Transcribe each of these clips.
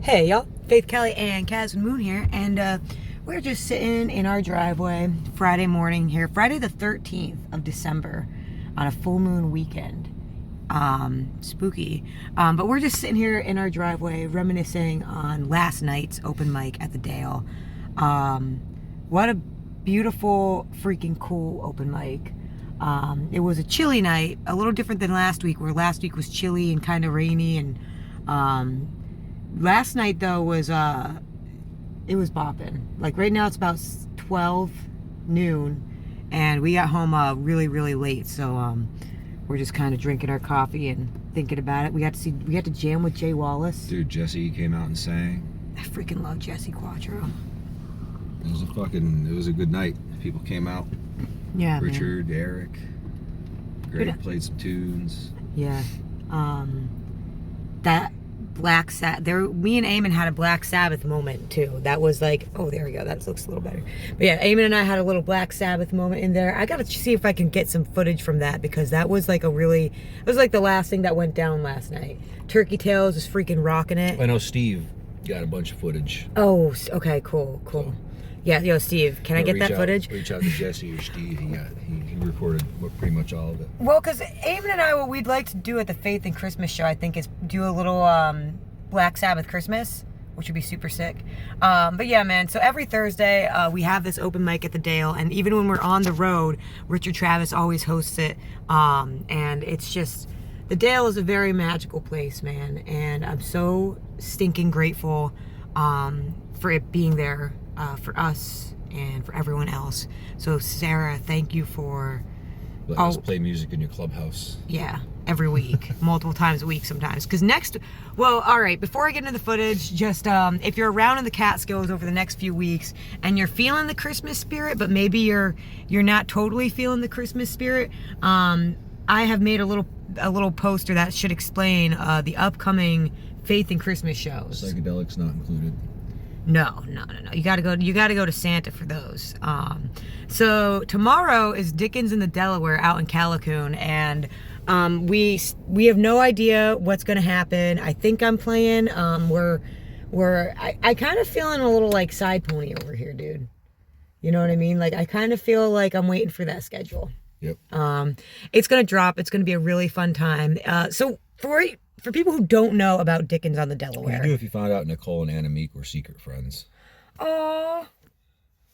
Hey y'all, Faith Kelly and Caswyn Moon here, and we're just sitting in our driveway Friday morning here, Friday the 13th of December on a full moon weekend. Spooky. But we're just sitting here in our driveway reminiscing on last night's open mic at the Dale. What a beautiful, freaking cool open mic. It was a chilly night, a little different than last week, where last week was chilly and kind of rainy, and last night though was it was bopping. Like right now it's about 12 noon and we got home really late, so we're just kind of drinking our coffee and thinking about it. We got to jam with Jay Wallace. Dude, Jesse came out and sang. I freaking love Jesse Quattro. It was a good night. People came out. Yeah, Richard, man. Eric, Greg played some tunes. Yeah. That Black Sabbath, me and Eamon had a Black Sabbath moment too. That was like, oh, there we go, that looks a little better. But yeah, Eamon and I had a little Black Sabbath moment in there. I gotta see if I can get some footage from that, because that was like it was like the last thing that went down last night. Turkey Tails was freaking rocking it. I know Steve got a bunch of footage. Oh, okay, cool. So, yeah, yo, Steve, can I get that footage? Reach out to Jesse or Steve. He recorded pretty much all of it. Well, because Eamon and I, what we'd like to do at the Faith and Christmas show, I think, is do a little Black Sabbath Christmas, which would be super sick. But yeah, man, so every Thursday we have this open mic at the Dale, and even when we're on the road, Richard Travis always hosts it, and it's just, the Dale is a very magical place, man, and I'm so stinking grateful for it being there for us and for everyone else. So Sarah, thank you for letting us play music in your clubhouse. Yeah, every week, multiple times a week sometimes. Because well, all right, before I get into the footage, just if you're around in the Catskills over the next few weeks and you're feeling the Christmas spirit, but maybe you're not totally feeling the Christmas spirit, I have made a little poster that should explain the upcoming Faith and Christmas shows. Psychedelics not included. No. You gotta go to Santa for those. So tomorrow is Dickens in the Delaware out in Callicoon, and we have no idea what's gonna happen. I think I'm playing. I kind of feeling a little like Side Pony over here, dude. You know what I mean? Like, I kind of feel like I'm waiting for that schedule. Yep. It's gonna drop. It's gonna be a really fun time. So for people who don't know about Dickens on the Delaware. What would you do if you found out Nicole and Anna Meek were secret friends? Oh,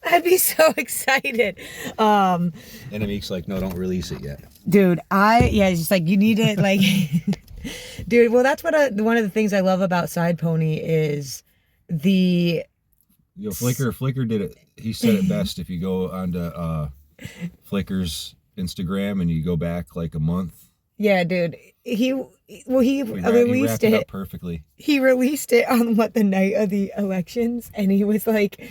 I'd be so excited. Anna Meek's like, no, don't release it yet. Dude, it's just like, you need to, like, dude, well, that's what one of the things I love about Side Pony is Flickr did it. He said it best. If you go onto Flickr's Instagram and you go back like a month. Yeah, dude. He released it up perfectly. He released it on the night of the elections, and he was like,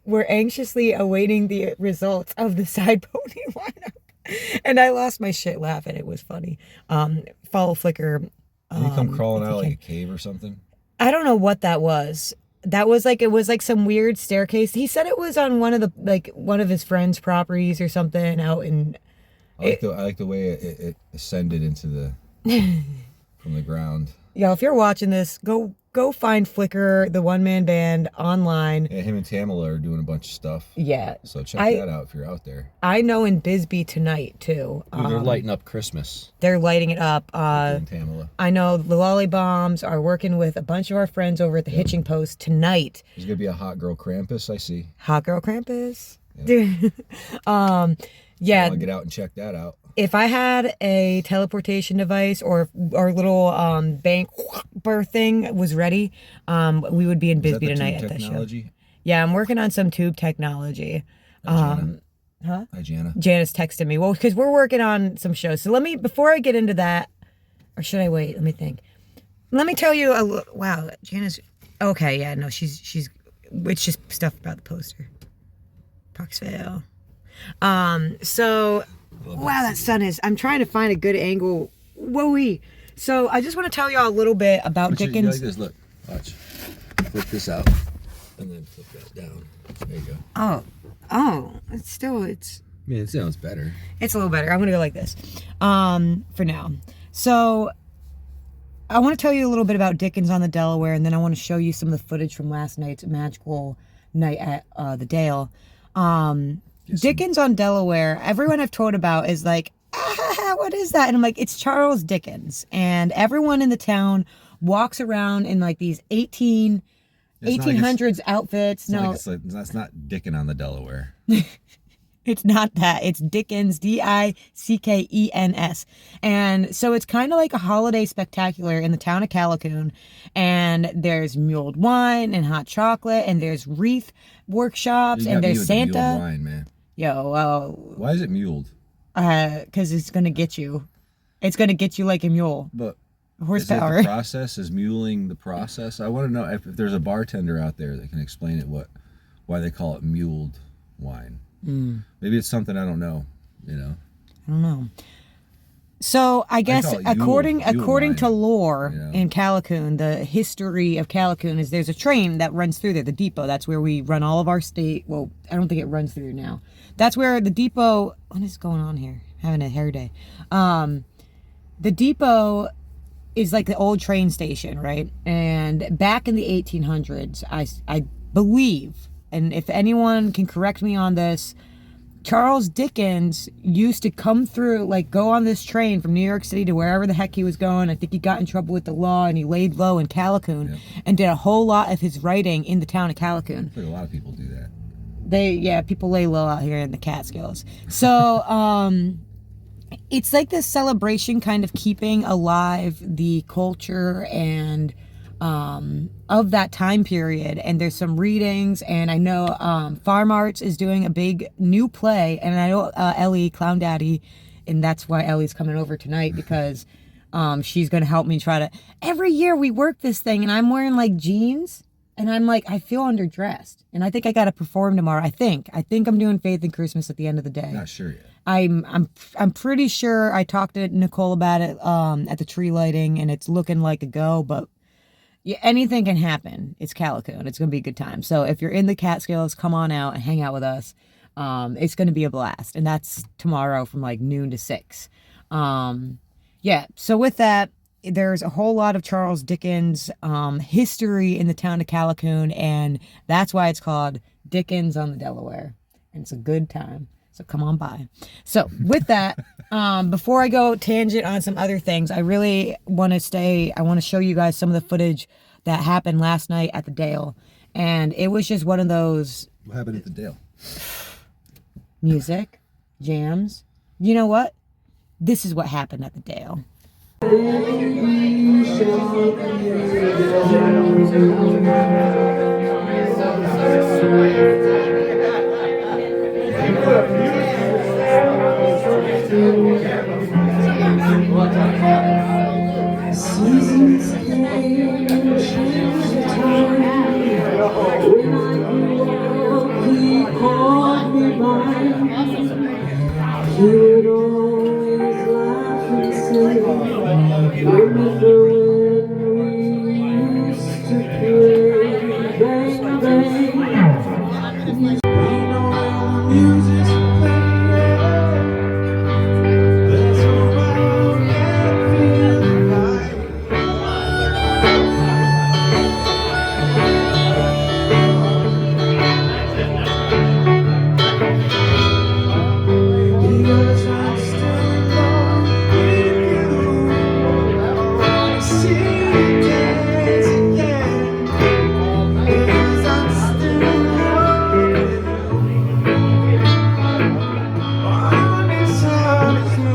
"We're anxiously awaiting the results of the Side Pony lineup," and I lost my shit laughing. It was funny. Follow Flickr. Did he come crawling out like a cave or something? I don't know what that was. That was like, it was like some weird staircase. He said it was on one of his friends' properties or something out in. I like the way it ascended into from the ground. Yeah, if you're watching this, go find Flickr, the one-man band, online. Yeah, him and Tamala are doing a bunch of stuff. Yeah. So check that out if you're out there. I know in Bisbee tonight, too. Dude, they're lighting up Christmas. They're lighting it up. Tamala. I know the Lolly Bombs are working with a bunch of our friends over at the Hitching Post tonight. There's going to be a Hot Girl Krampus, I see. Hot Girl Krampus. Dude. Yeah. I'll get out and check that out. If I had a teleportation device or little bank birth thing was ready, we would be in Bisbee tonight at that show. Yeah, I'm working on some tube technology. Hi, Jana. Jana's texted me. Well, because we're working on some shows. So before I get into that, or should I wait? Let me think. Let me tell you wow, Jana's, okay, yeah, no, she's, it's just stuff about the poster. Parksville. So, wow, that sun is, I'm trying to find a good angle. Whoa-wee. So, I just want to tell y'all a little bit about Dickens. You like this? Look, watch. Flip this out, and then flip that down. There you go. Oh, I mean, it sounds better. It's a little better. I'm going to go like this, for now. So, I want to tell you a little bit about Dickens on the Delaware, and then I want to show you some of the footage from last night's magical night at the Dale. Dickens on Delaware, everyone I've told about is like, what is that? And I'm like, it's Charles Dickens. And everyone in the town walks around in like these 1800s outfits. That's not Dickin on the Delaware. It's not that. It's Dickens, Dickens. And so it's kind of like a holiday spectacular in the town of Callicoon. And there's mulled wine and hot chocolate, and there's wreath workshops, and there's Santa. The mulled wine, man. Why is it muled? Because it's gonna get you. It's gonna get you like a mule. But horsepower. Is it the process? Is muling the process? I want to know if there's a bartender out there that can explain it. Why they call it mulled wine? Maybe it's something I don't know. I don't know. So I guess according to lore in Callicoon, the history of Callicoon is there's a train that runs through there, the depot. That's where we run all of our state. Well, I don't think it runs through now. That's where the depot. What is going on here? Having a hair day. The depot is like the old train station, right? And back in the 1800s, I believe, and if anyone can correct me on this, Charles Dickens used to come through, like go on this train from New York City to wherever the heck he was going. I think he got in trouble with the law and he laid low in Callicoon and did a whole lot of his writing in the town of Callicoon. I think a lot of people do that. People lay low out here in the Catskills. So, it's like this celebration kind of keeping alive the culture and of that time period. And there's some readings, and I know Farm Arts is doing a big new play, and I know Ellie Clown Daddy, and that's why Ellie's coming over tonight, because she's gonna help me try to. Every year we work this thing, and I'm wearing like jeans, and I'm like, I feel underdressed, and I think I gotta perform tomorrow. I think I'm doing Faith and Christmas at the end of the day. Not sure yet. I'm pretty sure I talked to Nicole about it at the tree lighting, and it's looking like a go, but anything can happen. It's Callicoon. It's going to be a good time. So if you're in the Catskills, come on out and hang out with us. It's going to be a blast. And that's tomorrow from like noon to 6. So with that, there's a whole lot of Charles Dickens history in the town of Callicoon, and that's why it's called Dickens on the Delaware. And it's a good time. So come on by. So with that, before I go tangent on some other things, I really want to show you guys some of the footage that happened last night at the Dale. And it was just one of those. What happened at the Dale? Music, jams. You know what? This is what happened at the Dale. Seasons change time. When I grew up, he called me mine. He would always laugh and say, remember when we used to play bang bang. We know the music's playing. Let's go out and feel alive. Because I'm still alone with you. I wanna see you dance again. Because I'm still alone with you. On this side of you.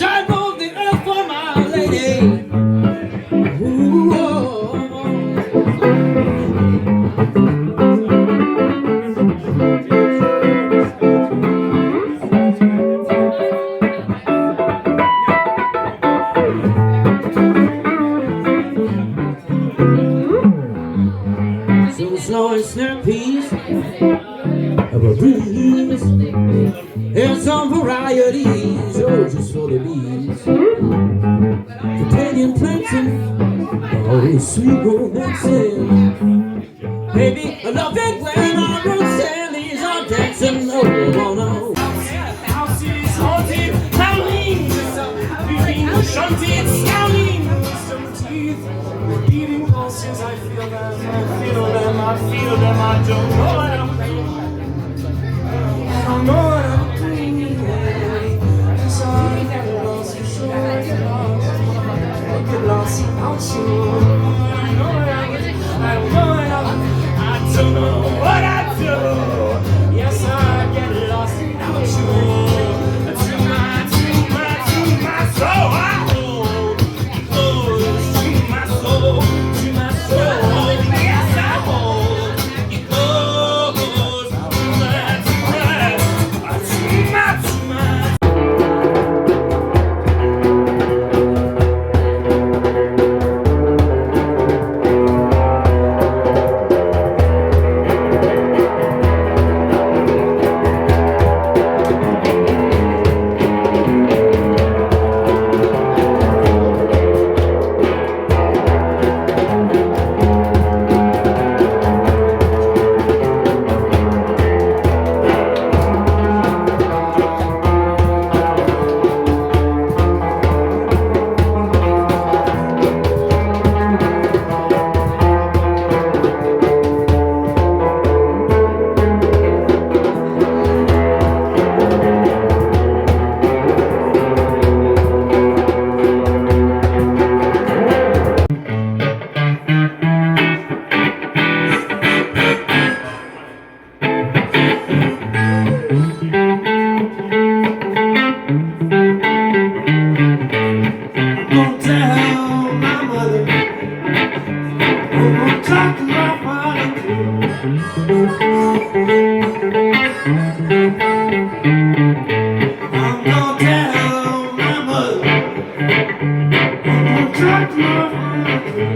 I move the earth for my lady. Ooh, oh. So slow and snare piece of a breeze. There's some varieties, oh, just for the bees. Italian plantain, oh, sweet romancing. Baby, I love it when our roots and these are dancing. Oh, oh, no. Beating pulses, I feel them, I feel them, I feel them. I don't know what I'm doing. I don't know what I'm doing. Cause I get lost, you sure I get lost. I get lost without you. I don't know what I don't know what I don't know what I do. Yes, I get lost without you. To my soul, I hold close to my soul, to my soul. Yes, I hold you close to my. Gonna tell my mother, I'm gonna talk to my father too. I'm gonna tell my mother, I'm gonna talk to my father too.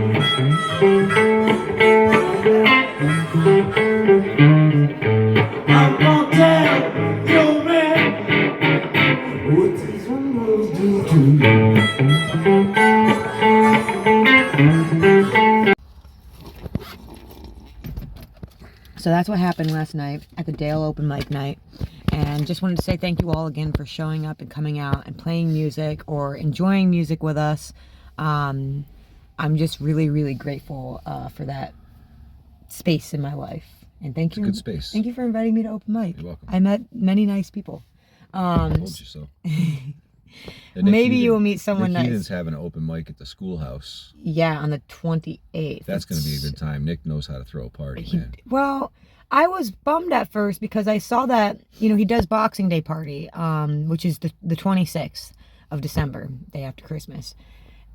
I'm gonna tell your man what this one will do to you. So that's what happened last night at the Dale open mic night. And just wanted to say thank you all again for showing up and coming out and playing music or enjoying music with us. I'm just really, really grateful for that space in my life. And thank It's a you. good space. Thank you for inviting me to open mic. You're welcome. I met many nice people. I told you so. And Maybe you will meet someone Nick nice. Heaton's having an open mic at the schoolhouse. Yeah, on the 28th. That's going to be a good time. Nick knows how to throw a party, man. Well, I was bummed at first because I saw that, you know, he does Boxing Day party, which is the 26th of December, day after Christmas.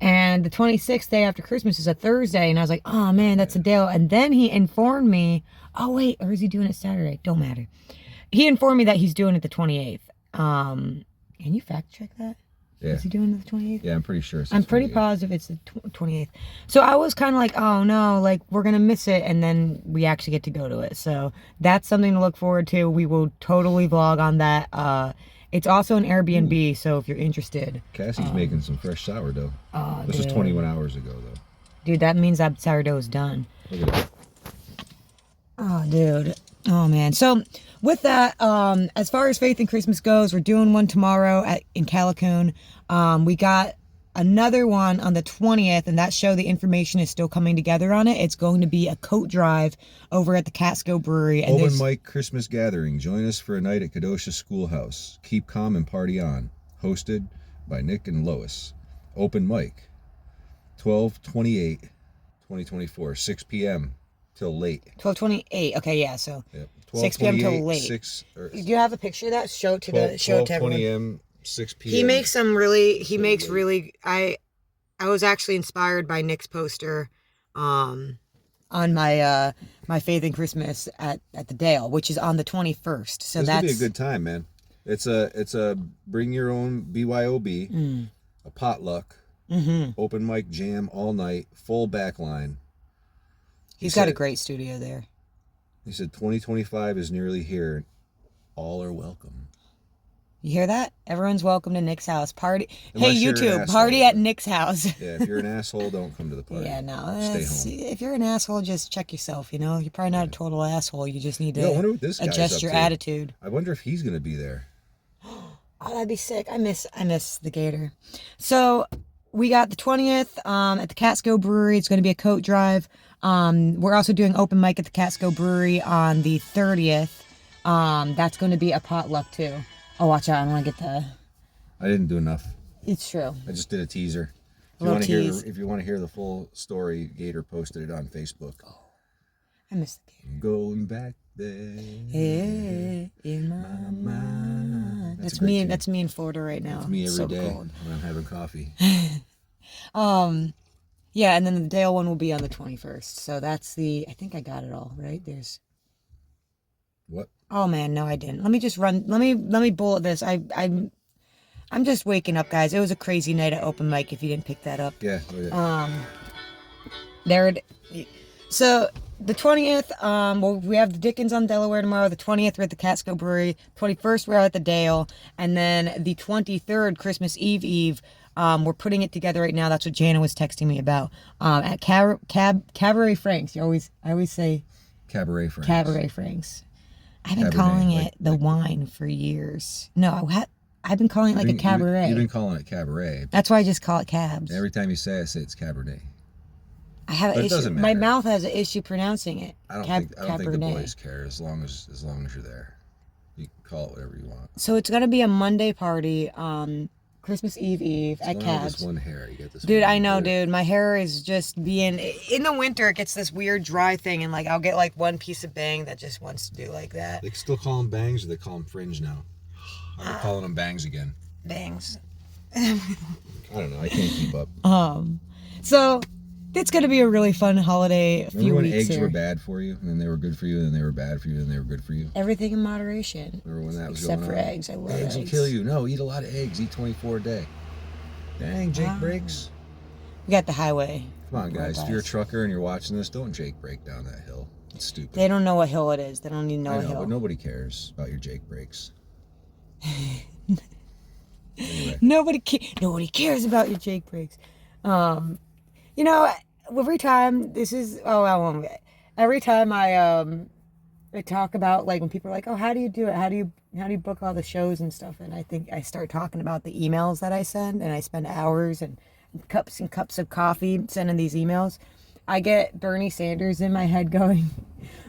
And the 26th day after Christmas is a Thursday, and I was like, oh man, that's a Dale. And then he informed me, oh wait, or is he doing it Saturday? Don't matter. He informed me that he's doing it the 28th. Can you fact check that? Yeah. Is he doing it the 28th? Yeah, I'm pretty sure it's I'm pretty 28th. positive it's the 28th. So I was kind of like, oh no, like we're going to miss it. And then we actually get to go to it. So that's something to look forward to. We will totally vlog on that. It's also an Airbnb. So if you're interested. Cassie's making some fresh sourdough. Oh, This was dude. 21 hours ago, though. Dude, that means that sourdough is done. Look at that. Oh, dude. Oh, man. So with that, as far as Faith and Christmas goes, we're doing one tomorrow in Calicoon. We got another one on the 20th, and that show, the information is still coming together on it. It's going to be a coat drive over at the Casco Brewery. And Open mic Christmas gathering. Join us for a night at Kedoshia Schoolhouse. Keep calm and party on. Hosted by Nick and Lois. Open mic. 12/28/2024. 6 p.m. till late. 12:28. Okay, yeah. So Yep. 6 p.m. till late. 6 or do you have a picture of that? Show it to the show it to 12:20 everyone. a.m. 6 p.m. He makes some really. He So makes late. really. I was actually inspired by Nick's poster, on my my Faith in Christmas at the Dale, which is on the 21st. So This that's would be a good time, man. It's a bring your own BYOB, a potluck, open mic jam all night, full back line. He's got a great studio there. He said 2025 is nearly here. All are welcome. You hear that? Everyone's welcome to Nick's house. Party. Unless hey, you're an YouTube, asshole, party at but- Nick's house. Yeah, if you're an asshole, don't come to the party. Yeah, no. Stay that's- home. If you're an asshole, just check yourself, you know? You're probably not a total asshole. You just need to Yo, I wonder what this guy's adjust up your to. attitude. I wonder if he's gonna be there. Oh, that'd be sick. I miss the gator. So we got the 20th at the Catskill Brewery. It's going to be a coat drive. We're also doing open mic at the Catskill Brewery on the 30th. That's going to be a potluck too. Oh, watch out! I don't want to get the. I didn't do enough. It's true. I just did a teaser. If you Little want to hear, tease. if you want to hear the full story, Gator posted it on Facebook. I miss the gator. Going back there. Yeah, in my mind. That's a That's great me. tune. That's me in Florida right now. It's me every so day cold. when I'm having coffee. Yeah, and then the Dale one will be on the 21st. So that's the. I think I got it all right. There's. What? Oh man, no, I didn't. Let me just run. Let me bullet this. I'm just waking up, guys. It was a crazy night at open mic. If you didn't pick that up, Yeah. Oh, yeah. there it. So the 20th, well, we have the Dickens on Delaware tomorrow. The 20th, we're at the Catskill Brewery. 21st, we're at the Dale, and then the 23rd, Christmas Eve. We're putting it together right now. That's what Jana was texting me about. At Cabaret Frank's. I always say Cabaret Friends. Cabaret Frank's. I've been Cabernet, calling it like- the wine for years. No, I've been calling it like a cabaret. You've been calling it Cabaret. That's why I just call it cabs. Every time you say it, I say it's Cabernet. I have But an it issue. doesn't My matter. mouth has an issue pronouncing it. I don't think the boys care as long as you're there. You can call it whatever you want. So it's gonna be a Monday party, Christmas Eve It's at only Cabs. this one hair. You get this. Dude, one I know, hair. dude. My hair is just being in the winter. It gets this weird dry thing, and like I'll get like one piece of bang that just wants to do like that. They still call them bangs, or they call them fringe now. I'm calling them bangs again. Bangs. I don't know. I can't keep up. So it's gonna be a really fun holiday. Few Remember when weeks eggs here. were bad for you, and then they were good for you, and then they were bad for you, and then they were good for you? Everything in moderation. Remember when that was Except going for on? eggs. I love Eggs will kill you. No, eat a lot of eggs. Eat 24 a day. Dang, Jake breaks. We got the highway. Come on, guys. Right If you're a by us. trucker and you're watching this, don't Jake break down that hill. It's stupid. They don't know what hill it is. They don't even know I a know, hill. but nobody cares about your Jake breaks. Anyway, Nobody cares about your Jake breaks. You know, every time every time I talk about like when people are like, oh, how do you do it? How do you book all the shows and stuff? And I think I start talking about the emails that I send, and I spend hours and cups of coffee sending these emails. I get Bernie Sanders in my head going,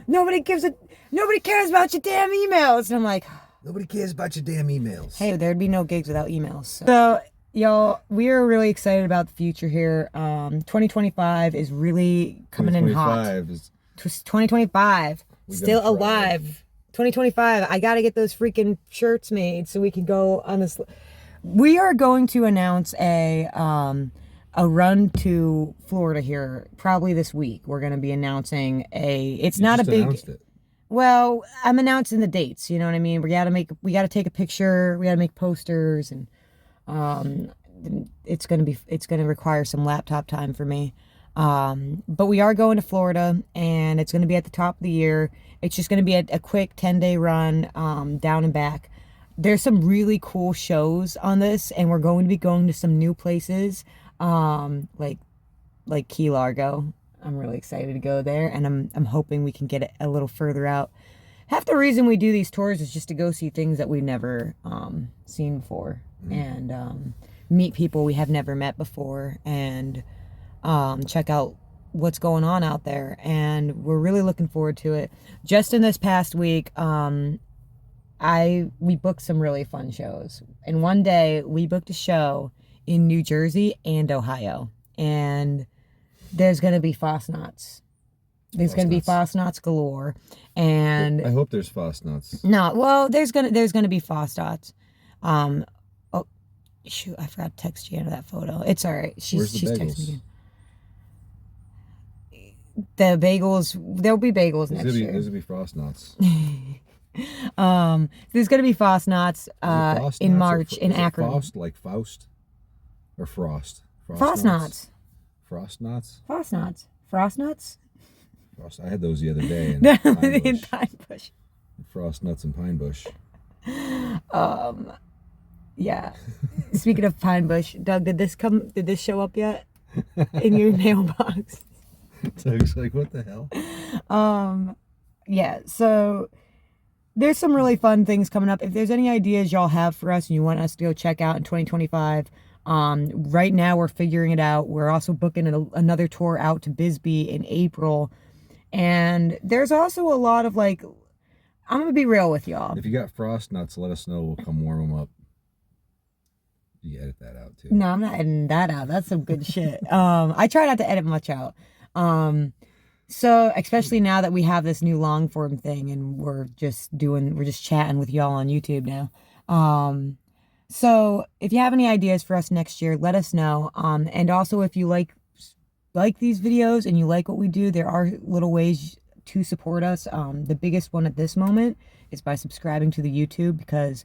nobody cares about your damn emails. And I'm like, nobody cares about your damn emails. hey, there'd be no gigs without emails. So, y'all, we are really excited about the future here. 2025 is really coming in hot. 2025 is 2025, We still gonna try. alive. 2025, I gotta get those freaking shirts made so we can go on this. We are going to announce a run to Florida here probably this week. We're going to be announcing it's You not a just big. announced it. Well, I'm announcing the dates. You know what I mean? We got to take a picture. We got to make posters, and it's gonna require some laptop time for me. But we are going to Florida, and it's gonna be at the top of the year. It's just gonna be a quick 10-day run, down and back. There's some really cool shows on this, and we're going to be going to some new places, like Key Largo. I'm really excited to go there, and I'm hoping we can get it a little further out. Half the reason we do these tours is just to go see things that we've never seen before, and meet people we have never met before, and check out what's going on out there. And we're really looking forward to it. Just in this past week, we booked some really fun shows. And one day we booked a show in New Jersey and Ohio, and there's going to be Fosnauts. There's going to be Fosnauts galore. And I hope there's Fosnauts. no, well, there's gonna be Fosnauts. Oh shoot, I forgot to text Gianna that photo. It's all right. Where's the she's bagels? texting me. The bagels. There'll be bagels next year. There's gonna be Frostnuts. There's gonna be Fosnauts in March in Akron. Faust, like Faust, or Frost. Frostnuts. Frostnuts. Frostnuts. Frostnuts. Frost. I had those the other day. In In Pine Bush. Pine Bush. Frost nuts and pine bush. Yeah. Speaking of Pine Bush, Doug, did this show up yet in your mailbox? Doug's like, what the hell? Yeah, so there's some really fun things coming up. If there's any ideas y'all have for us and you want us to go check out in 2025, right now we're figuring it out. We're also booking another tour out to Bisbee in April. And there's also a lot of like, I'm going to be real with y'all. If you got frost nuts, let us know. We'll come warm them up. You edit that out too. No, I'm not editing that out. That's some good shit. I try not to edit much out. So especially now that we have this new long form thing and we're just chatting with y'all on YouTube now. So if you have any ideas for us next year, let us know. And also if you like these videos and you like what we do, there are little ways to support us. The biggest one at this moment is by subscribing to the YouTube, because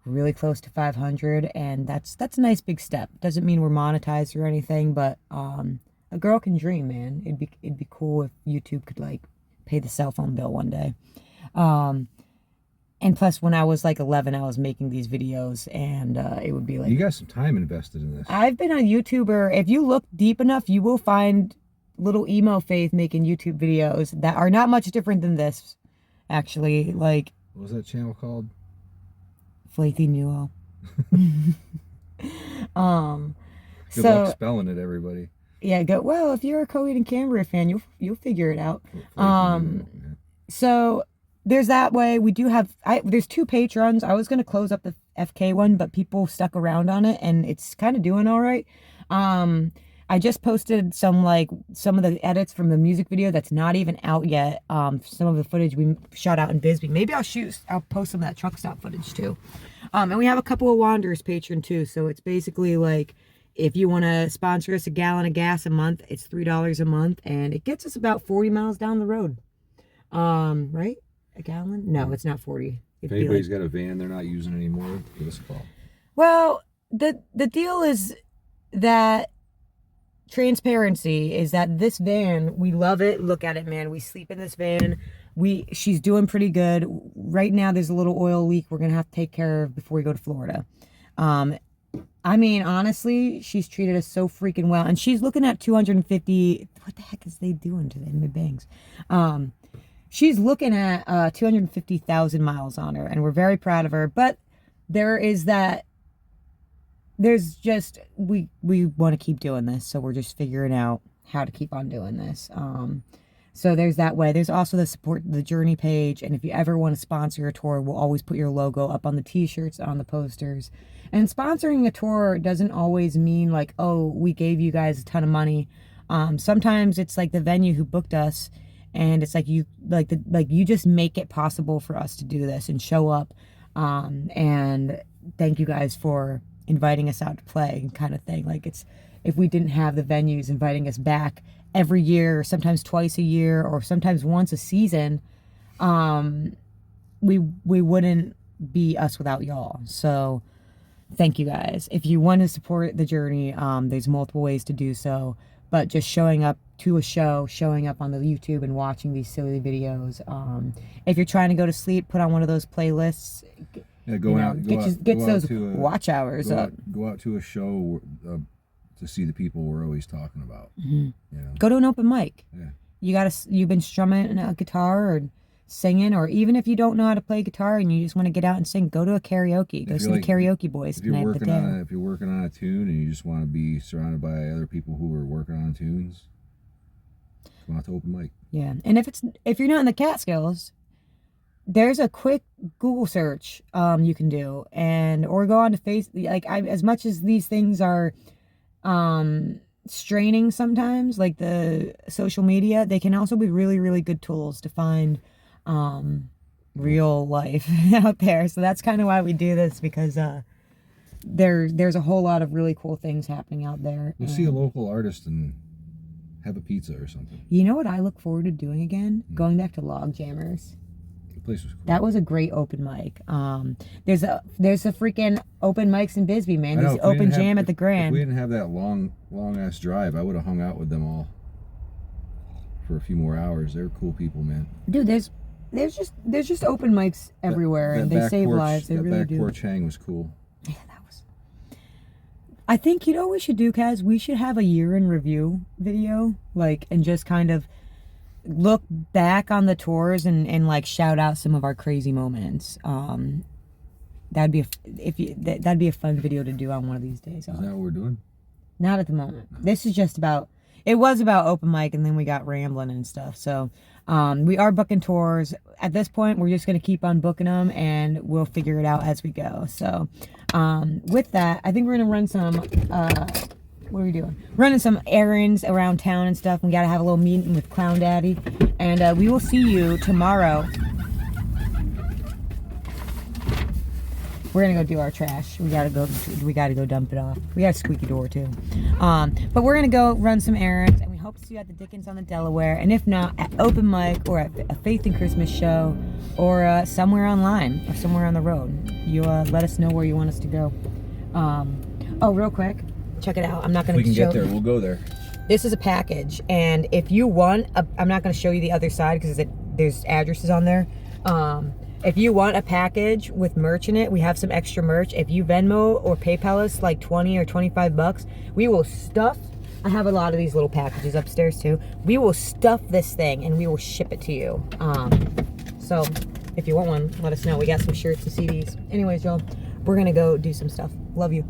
we're really close to 500, and that's a nice big step. Doesn't mean we're monetized or anything, but a girl can dream, man. It'd be cool if YouTube could like pay the cell phone bill one day. And plus, when I was like 11, I was making these videos, and it would be like, you got some time invested in this. I've been a YouTuber. If you look deep enough, you will find little emo Faith making YouTube videos that are not much different than this, actually. Like, what was that channel called? Flathy Nuo. Good luck spelling it, everybody. Yeah, well, if you're a Coheed and Cambria fan, you'll figure it out. So there's that way. We do have there's 2 Patrons. I was gonna close up the FK one, but people stuck around on it, and it's kind of doing all right. I just posted some of the edits from the music video that's not even out yet. Some of the footage we shot out in Bisbee. Maybe I'll post some of that truck stop footage too. And we have a couple of Wanderers patron too. So it's basically like, if you want to sponsor us a gallon of gas a month, it's $3 a month, and it gets us about 40 miles down the road. Right? A gallon? No, it's not 40. If anybody's got a van they're not using anymore, give us a call. Well, the deal is that transparency is that this van, we love it. Look at it, man. We sleep in this van. She's doing pretty good. Right now, there's a little oil leak we're going to have to take care of before we go to Florida. I mean, honestly, she's treated us so freaking well. And she's looking at 250. What the heck is they doing to them bangs? She's looking at 250,000 miles on her, and we're very proud of her. But there's just, we want to keep doing this, so we're just figuring out how to keep on doing this. So there's that way. There's also the support the journey page, and if you ever want to sponsor a tour, we'll always put your logo up on the t-shirts, on the posters. And sponsoring a tour doesn't always mean like, oh, we gave you guys a ton of money. Sometimes it's like the venue who booked us, and it's like you just make it possible for us to do this and show up. And thank you guys for inviting us out to play, kind of thing. Like, it's, if we didn't have the venues inviting us back every year, or sometimes twice a year, or sometimes once a season, we wouldn't be us without y'all. So thank you guys. If you want to support the journey, there's multiple ways to do so, but just showing up to a show, showing up on the YouTube and watching these silly videos. If you're trying to go to sleep, put on one of those playlists. Yeah, get those watch hours up. Go out to a show to see the people we're always talking about. Mm-hmm. You know? Go to an open mic. Yeah. You've been strumming a guitar or singing, or even if you don't know how to play guitar and you just want to get out and sing, go to a karaoke. Go see the karaoke boys tonight at the Dale. If you're working on a tune and you just want to be surrounded by other people who are working on tunes, come out to open mic. Yeah, and if you're not in the Catskills, there's a quick Google search you can do, or go on to Facebook. As much as these things are straining sometimes, like the social media, they can also be really, really good tools to find real life out there. So that's kind of why we do this, because there's a whole lot of really cool things happening out there. We'll see a local artist and have a pizza or something. You know what I look forward to doing again? Going back to Log Jammers. The place was cool. That was a great open mic. There's a freaking open mics in Bisbee, man. There's open jam at the Grand. If we didn't have that long ass drive, I would have hung out with them all for a few more hours. They're cool people, man. Dude, there's just open mics everywhere, and they save lives. They really do. That back porch hang was cool. Yeah, that I think, you know what we should do, Kaz? We should have a year in review video, like, and just kind of look back on the tours and like shout out some of our crazy moments. That'd be that'd be a fun video to do on one of these days. Is that what we're doing? Not at the moment. This is just about. It was about open mic, and then we got rambling and stuff. So we are booking tours. At this point, we're just going to keep on booking them, and we'll figure it out as we go. So with that, I think we're going to run some, what are we doing? Running some errands around town and stuff. We got to have a little meeting with Clown Daddy. And we will see you tomorrow. We're gonna go do our trash. We gotta go dump it off. We got a squeaky door too. But we're gonna go run some errands, and we hope to see you at the Dickens on the Delaware, and if not, at open mic or at a Faith and Christmas show, or somewhere online or somewhere on the road. You let us know where you want us to go. Oh, real quick, check it out. I'm not gonna. We can get there. We'll go there. This is a package, and if you want, I'm not gonna show you the other side because there's addresses on there. If you want a package with merch in it, we have some extra merch. If you Venmo or PayPal us like 20 or 25 bucks, we will stuff. I have a lot of these little packages upstairs too. We will stuff this thing and we will ship it to you. So if you want one, let us know. We got some shirts and CDs. Anyways, y'all, we're gonna go do some stuff. Love you.